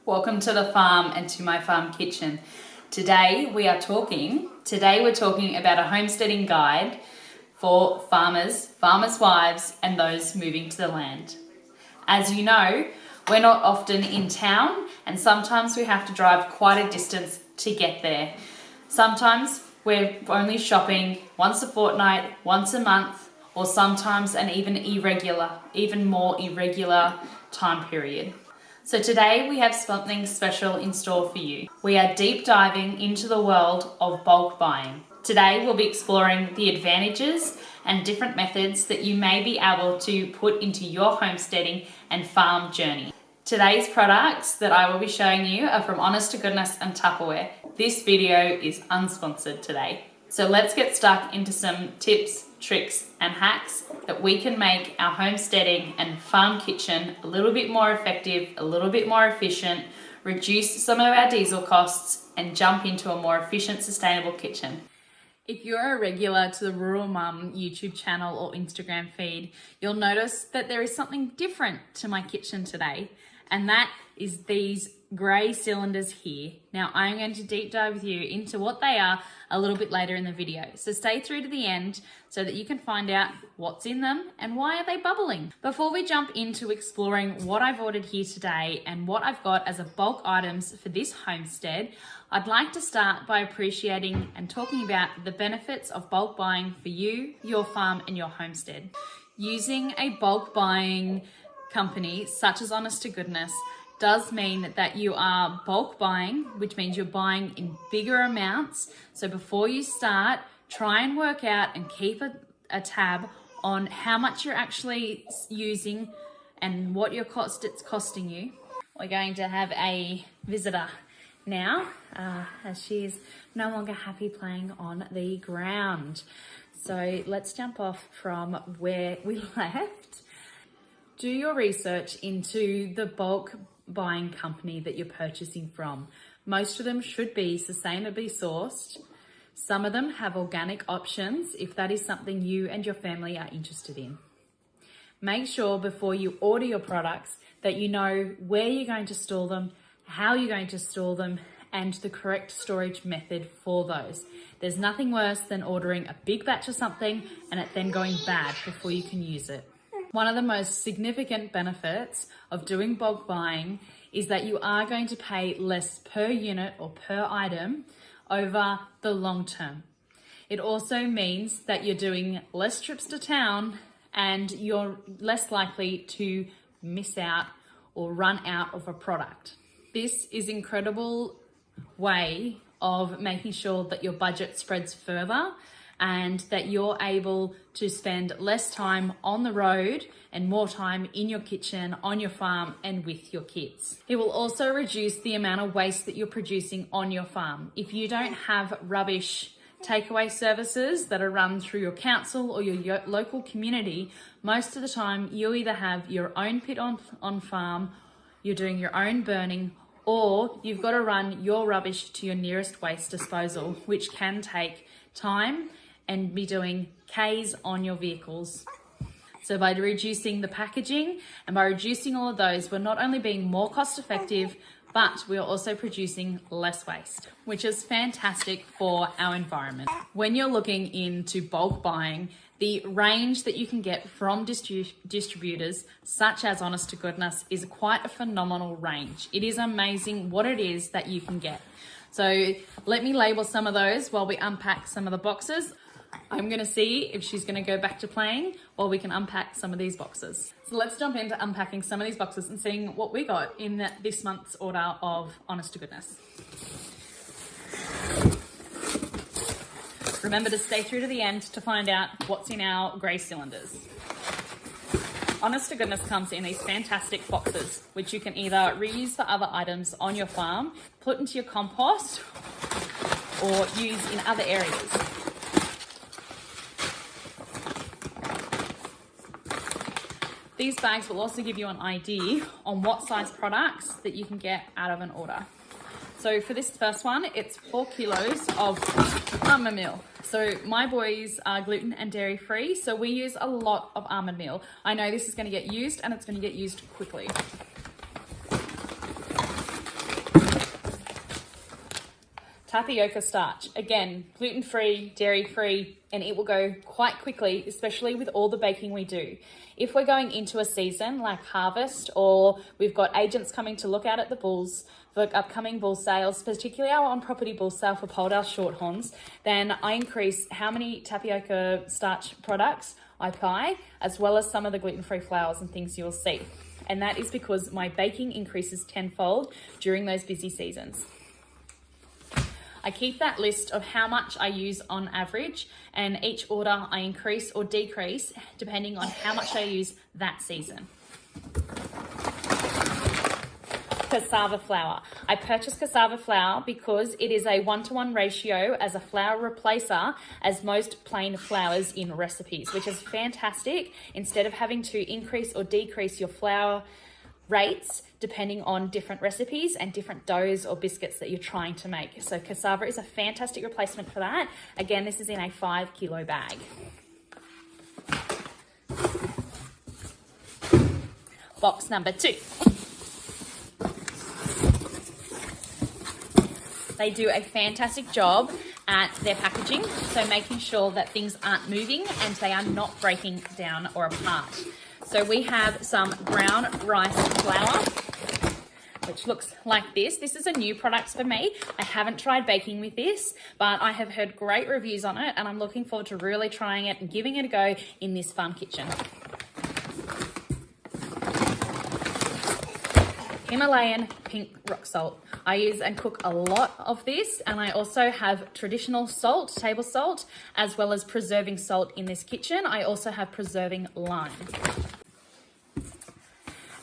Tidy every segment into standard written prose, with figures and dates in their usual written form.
Welcome to the farm and to my farm kitchen. Today we're talking about a homesteading guide for farmers, farmers' wives, and those moving to the land. As you know, we're not often in town, and sometimes we have to drive quite a distance to get there. Sometimes we're only shopping once a fortnight, once a month, or sometimes an even more irregular time period. So today we have something special in store for you. We are deep diving into the world of bulk buying. Today we'll be exploring the advantages and different methods that you may be able to put into your homesteading and farm journey. Today's products that I will be showing you are from Honest to Goodness and Tupperware. This video is unsponsored today. So let's get stuck into some tips, tricks, and hacks that we can make our homesteading and farm kitchen a little bit more effective, a little bit more efficient, reduce some of our diesel costs, and jump into a more efficient, sustainable kitchen. If you're a regular to the Rural Mum YouTube channel or Instagram feed, you'll notice that there is something different to my kitchen today, and that is these grey cylinders here. Now I'm going to deep dive with you into what they are a little bit later in the video. So stay through to the end so that you can find out what's in them and why are they bubbling. Before we jump into exploring what I've ordered here today and what I've got as a bulk items for this homestead, I'd like to start by appreciating and talking about the benefits of bulk buying for you, your farm, and your homestead. Using a bulk buying company such as Honest to Goodness does mean that you are bulk buying, which means you're buying in bigger amounts. So before you start, try and work out and keep a tab on how much you're actually using and what it's costing you. We're going to have a visitor now, as she is no longer happy playing on the ground. So let's jump off from where we left. Do your research into the bulk buying company that you're purchasing from. Most of them should be sustainably sourced. Some of them have organic options if that is something you and your family are interested in. Make sure before you order your products that you know where you're going to store them, how you're going to store them, and the correct storage method for those. There's nothing worse than ordering a big batch of something and it then going bad before you can use it. One of the most significant benefits of doing bulk buying is that you are going to pay less per unit or per item over the long term. It also means that you're doing less trips to town and you're less likely to miss out or run out of a product. This is an incredible way of making sure that your budget spreads further and that you're able to spend less time on the road and more time in your kitchen, on your farm, and with your kids. It will also reduce the amount of waste that you're producing on your farm. If you don't have rubbish takeaway services that are run through your council or your local community, most of the time you either have your own pit on farm, you're doing your own burning, or you've got to run your rubbish to your nearest waste disposal, which can take time and be doing Ks on your vehicles. So by reducing the packaging and by reducing all of those, we're not only being more cost effective, but we're also producing less waste, which is fantastic for our environment. When you're looking into bulk buying, the range that you can get from distributors, such as Honest to Goodness, is quite a phenomenal range. It is amazing what it is that you can get. So let me label some of those while we unpack some of the boxes. I'm gonna see if she's gonna go back to playing while we can unpack some of these boxes. So let's jump into unpacking some of these boxes and seeing what we got in this month's order of Honest to Goodness. Remember to stay through to the end to find out what's in our grey cylinders. Honest to Goodness comes in these fantastic boxes, which you can either reuse for other items on your farm, put into your compost, or use in other areas. These bags will also give you an idea on what size products that you can get out of an order. So for this first one, it's 4 kilos of almond meal. So my boys are gluten and dairy free, so we use a lot of almond meal. I know this is going to get used and it's going to get used quickly. tapioca starch. Again, gluten-free, dairy-free, and it will go quite quickly, especially with all the baking we do. If we're going into a season like harvest, or we've got agents coming to look out at the bulls for upcoming bull sales, particularly our on-property bull sale for Poledale Shorthorns, then I increase how many tapioca starch products I buy, as well as some of the gluten-free flours and things you'll see. And that is because my baking increases tenfold during those busy seasons. I keep that list of how much I use on average, and each order I increase or decrease depending on how much I use that season. Cassava flour. I purchase cassava flour because it is a 1-to-1 ratio as a flour replacer as most plain flours in recipes, which is fantastic instead of having to increase or decrease your flour rates depending on different recipes and different doughs or biscuits that you're trying to make. So cassava is a fantastic replacement for that. Again, this is in a 5-kilo bag. Box number 2. They do a fantastic job at their packaging, so making sure that things aren't moving and they are not breaking down or apart. So we have some brown rice flour, which looks like this. This is a new product for me. I haven't tried baking with this, but I have heard great reviews on it, and I'm looking forward to really trying it and giving it a go in this farm kitchen. Himalayan pink rock salt. I use and cook a lot of this, and I also have traditional salt, table salt, as well as preserving salt in this kitchen. I also have preserving lime.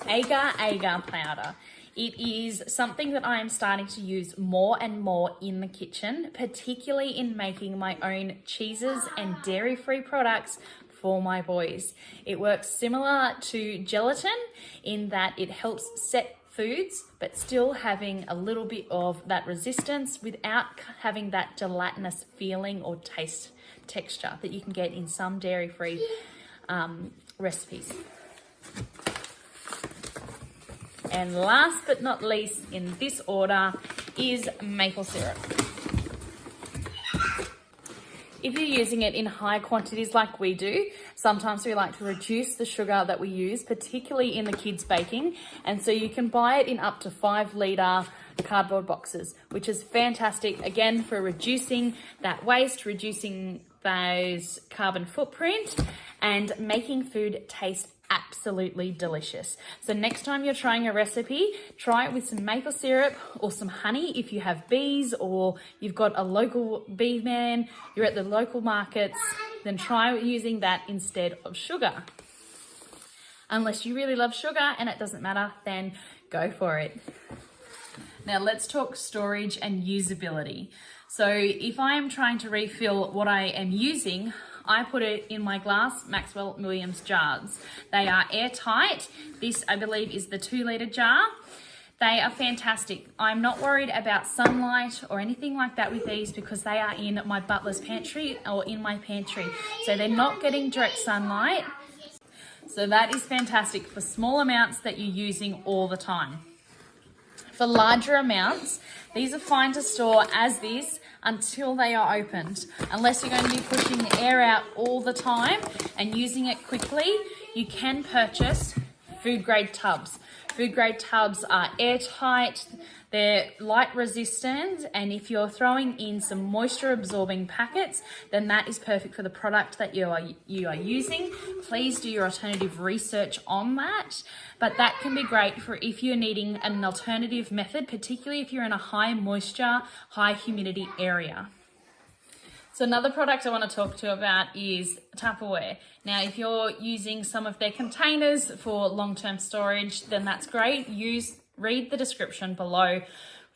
Agar powder. It is something that I am starting to use more and more in the kitchen, particularly in making my own cheeses and dairy-free products for my boys. It works similar to gelatin in that it helps set foods, but still having a little bit of that resistance without having that gelatinous feeling or texture that you can get in some dairy-free recipes. And last but not least in this order is maple syrup. If you're using it in high quantities like we do, sometimes we like to reduce the sugar that we use, particularly in the kids' baking. And so you can buy it in up to 5-litre cardboard boxes, which is fantastic, again, for reducing that waste, reducing those carbon footprint, and making food taste absolutely delicious. So next time you're trying a recipe, try it with some maple syrup or some honey if you have bees or you've got a local bee man, you're at the local markets, then try using that instead of sugar. Unless you really love sugar and it doesn't matter, then go for it. Now let's talk storage and usability. So if I am trying to refill what I am using, I put it in my glass Maxwell Williams jars. They are airtight. This, I believe, is the 2-litre jar. They are fantastic. I'm not worried about sunlight or anything like that with these because they are in my butler's pantry or in my pantry. So they're not getting direct sunlight. So that is fantastic for small amounts that you're using all the time. For larger amounts, these are fine to store as is until they are opened. Unless you're going to be pushing the air out all the time and using it quickly, you can purchase food grade tubs. Food grade tubs are airtight, they're light resistant, and if you're throwing in some moisture absorbing packets, then that is perfect for the product that you are using. Please do your alternative research on that, but that can be great for if you're needing an alternative method, particularly if you're in a high moisture, high humidity area. So another product I want to talk to you about is Tupperware. Now, if you're using some of their containers for long-term storage, then that's great. Read the description below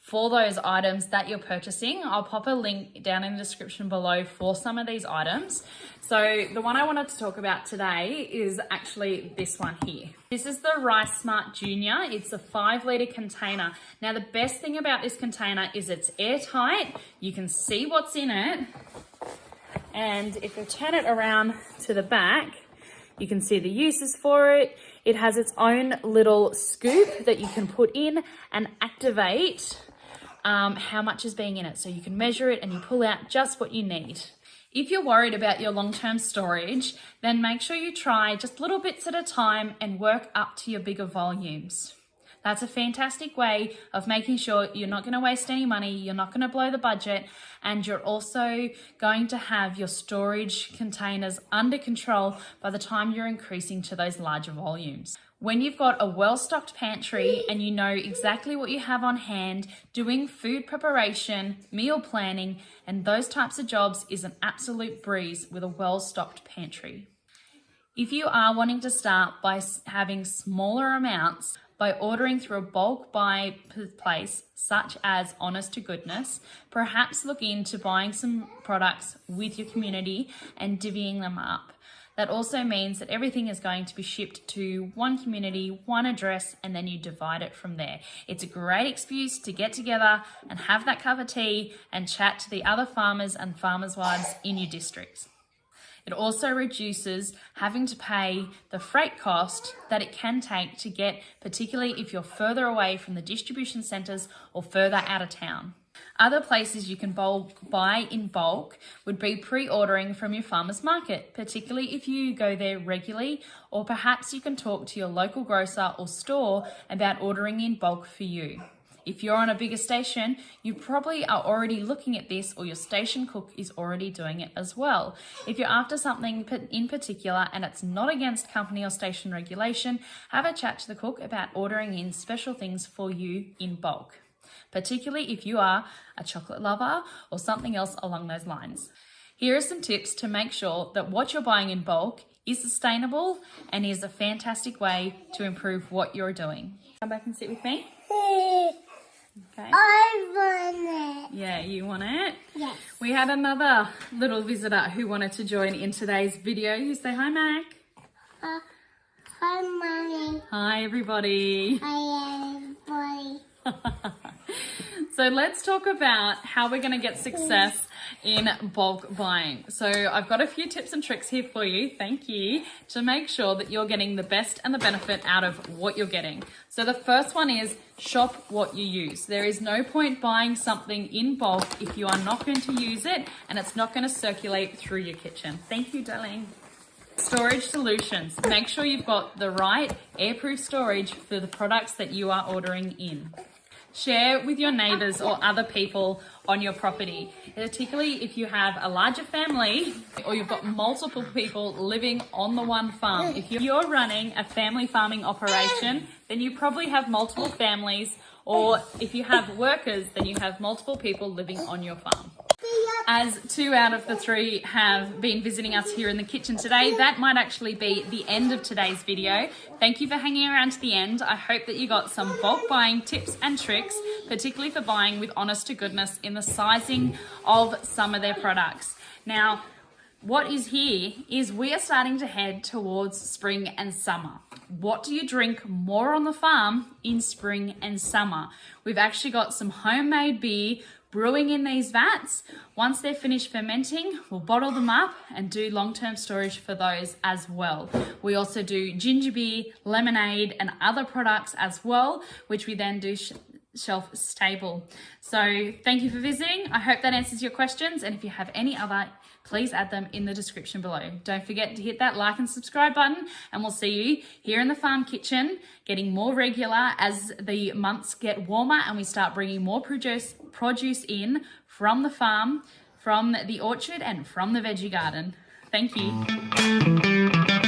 for those items that you're purchasing. I'll pop a link down in the description below for some of these items. So the one I wanted to talk about today is actually this one here. This is the Rice Smart Junior. It's a 5-litre container. Now, the best thing about this container is it's airtight. You can see what's in it. And if you turn it around to the back, you can see the uses for it. It has its own little scoop that you can put in and activate how much is being in it. So you can measure it and you pull out just what you need. If you're worried about your long-term storage, then make sure you try just little bits at a time and work up to your bigger volumes. That's a fantastic way of making sure you're not going to waste any money, you're not going to blow the budget, and you're also going to have your storage containers under control by the time you're increasing to those larger volumes. When you've got a well-stocked pantry and you know exactly what you have on hand, doing food preparation, meal planning, and those types of jobs is an absolute breeze with a well-stocked pantry. If you are wanting to start by having smaller amounts, by ordering through a bulk buy place such as Honest to Goodness, perhaps look into buying some products with your community and divvying them up. That also means that everything is going to be shipped to one community, one address, and then you divide it from there. It's a great excuse to get together and have that cup of tea and chat to the other farmers and farmers' wives in your districts. It also reduces having to pay the freight cost that it can take to get, particularly if you're further away from the distribution centres or further out of town. Other places you can buy in bulk would be pre-ordering from your farmer's market, particularly if you go there regularly, or perhaps you can talk to your local grocer or store about ordering in bulk for you. If you're on a bigger station, you probably are already looking at this, or your station cook is already doing it as well. If you're after something in particular and it's not against company or station regulation, have a chat to the cook about ordering in special things for you in bulk, particularly if you are a chocolate lover or something else along those lines. Here are some tips to make sure that what you're buying in bulk is sustainable and is a fantastic way to improve what you're doing. Come back and sit with me. Okay. I want it. Yeah, you want it? Yes. We had another little visitor who wanted to join in today's video. You say hi, Mac. Hi, Mommy. Hi, everybody. Hi, everybody. So let's talk about how we're going to get success in bulk buying. So I've got a few tips and tricks here for you, thank you, to make sure that you're getting the best and the benefit out of what you're getting. So the first one is shop what you use. There is no point buying something in bulk if you are not going to use it and it's not going to circulate through your kitchen. Thank you, darling. Storage solutions. Make sure you've got the right airproof storage for the products that you are ordering in. Share with your neighbours or other people on your property, particularly if you have a larger family or you've got multiple people living on the one farm. If you're running a family farming operation, then you probably have multiple families, or if you have workers, then you have multiple people living on your farm. As 2 out of the 3 have been visiting us here in the kitchen today, that might actually be the end of today's video. Thank you for hanging around to the end. I hope that you got some bulk buying tips and tricks, particularly for buying with Honest to Goodness in the sizing of some of their products. Now, what is here is we are starting to head towards spring and summer. What do you drink more on the farm in spring and summer? We've actually got some homemade beer brewing in these vats. Once they're finished fermenting, we'll bottle them up and do long-term storage for those as well. We also do ginger beer, lemonade, and other products as well, which we then do shelf stable. So thank you for visiting. I hope that answers your questions, and if you have any other, please add them in the description below. Don't forget to hit that like and subscribe button, and we'll see you here in the farm kitchen, getting more regular as the months get warmer and we start bringing more produce in from the farm, from the orchard, and from the veggie garden. Thank you.